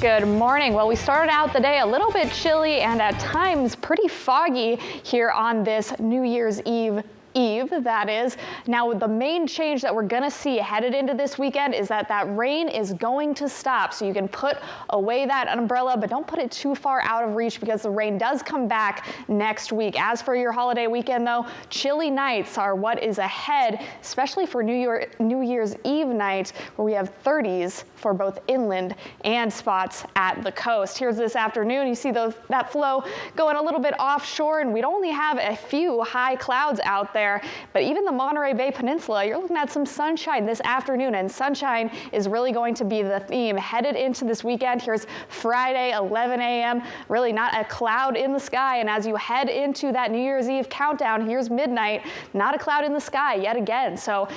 Good morning. Well, we started out the day a little bit chilly and at times pretty foggy here on this New Year's Eve, that is. Now, the main change that we're going to see headed into this weekend is that rain is going to stop. So you can put away that umbrella, but don't put it too far out of reach because the rain does come back next week. As for your holiday weekend, though, chilly nights are what is ahead, especially for New Year's Eve night, where we have 30s for both inland and spots at the coast. Here's this afternoon. You see that flow going a little bit offshore, and we'd only have a few high clouds out there. But even the Monterey Bay Peninsula, you're looking at some sunshine this afternoon, and sunshine is really going to be the theme headed into this weekend. Here's Friday, 11 a.m., really not a cloud in the sky, and as you head into that New Year's Eve countdown, here's midnight, not a cloud in the sky yet again. So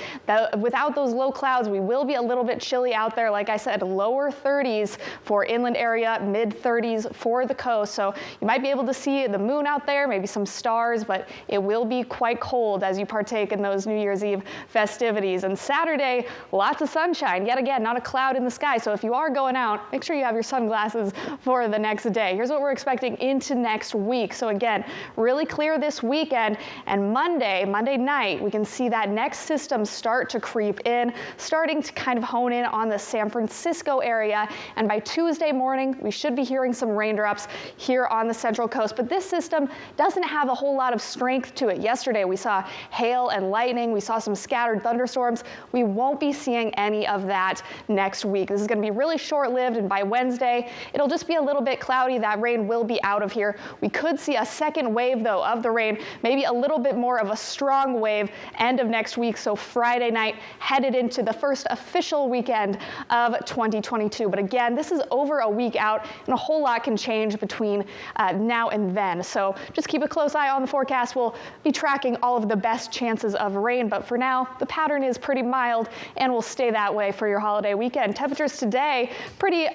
without those low clouds, we will be a little bit chilly out there. Like I said, lower 30s for inland area, mid 30s for the coast. So you might be able to see the moon out there, maybe some stars, but it will be quite cold as you partake in those New Year's Eve festivities. And Saturday, lots of sunshine. Yet again, not a cloud in the sky. So if you are going out, make sure you have your sunglasses for the next day. Here's what we're expecting into next week. So again, really clear this weekend, and Monday night, we can see that next system start to creep in, starting to kind of hone in on the San Francisco area. And by Tuesday morning, we should be hearing some raindrops here on the Central Coast. But this system doesn't have a whole lot of strength to it. Yesterday, we saw hail and lightning. We saw some scattered thunderstorms. We won't be seeing any of that next week. This is going to be really short-lived, and by Wednesday, it'll just be a little bit cloudy. That rain will be out of here. We could see a second wave, though, of the rain, maybe a little bit more of a strong wave end of next week. So Friday night, headed into the first official weekend of 2022. But again, this is over a week out, and a whole lot can change between now and then. So just keep a close eye on the forecast. We'll be tracking all of the best chances of rain, but for now, the pattern is pretty mild and will stay that way for your holiday weekend. Temperatures today, pretty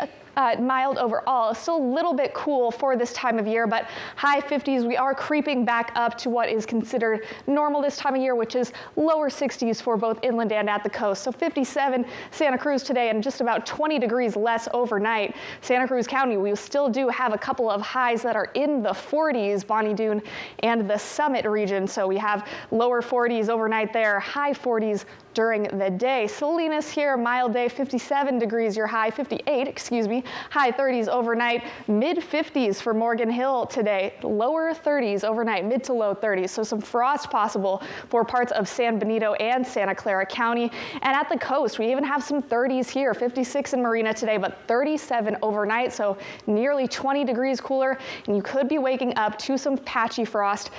mild overall. Still a little bit cool for this time of year, but high 50s. We are creeping back up to what is considered normal this time of year, which is lower 60s for both inland and at the coast. So 57 Santa Cruz today, and just about 20 degrees less overnight. Santa Cruz County, we still do have a couple of highs that are in the 40s, Bonnie Doon and the Summit region. So we have lower 40s overnight there, high 40s during the day. Salinas here, mild day, 57 degrees, your high, 58, excuse me, high 30s overnight, mid 50s for Morgan Hill today, lower 30s overnight, mid to low 30s. So some frost possible for parts of San Benito and Santa Clara County. And at the coast, we even have some 30s here, 56 in Marina today, but 37 overnight. So nearly 20 degrees cooler, and you could be waking up to some patchy frost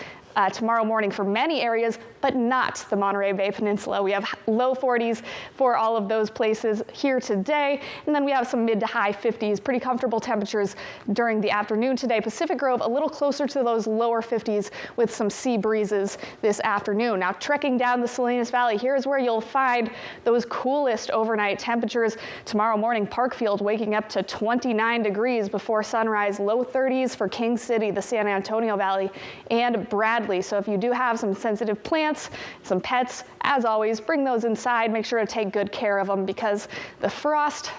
tomorrow morning for many areas, but not the Monterey Bay Peninsula. We have low 40s for all of those places here today, and then we have some mid to high 50s, pretty comfortable temperatures during the afternoon today. Pacific Grove a little closer to those lower 50s with some sea breezes this afternoon. Now, trekking down the Salinas Valley, here's where you'll find those coolest overnight temperatures. Tomorrow morning, Parkfield waking up to 29 degrees before sunrise, low 30s for King City, the San Antonio Valley, and Bradley. So if you do have some sensitive plants, some pets, as always, bring those inside. Make sure to take good care of them because the frost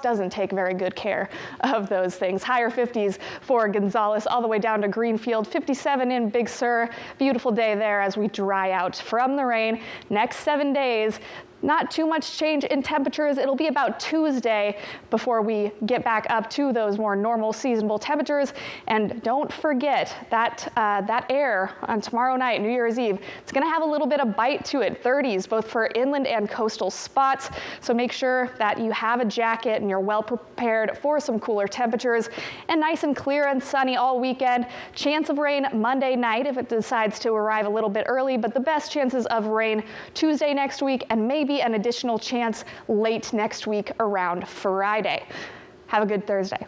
doesn't take very good care of those things. Higher 50s for Gonzales all the way down to Greenfield, 57 in Big Sur. Beautiful day there as we dry out from the rain. Next 7 days, not too much change in temperatures. It'll be about Tuesday before we get back up to those more normal seasonal temperatures. And don't forget that air on tomorrow night, New Year's Eve, it's going to have a little bit of bite to it, 30s, both for inland and coastal spots. So make sure that you have a jacket and you're well prepared for some cooler temperatures. And nice and clear and sunny all weekend. Chance of rain Monday night if it decides to arrive a little bit early, but the best chances of rain Tuesday next week, and maybe an additional chance late next week around Friday. Have a good Thursday.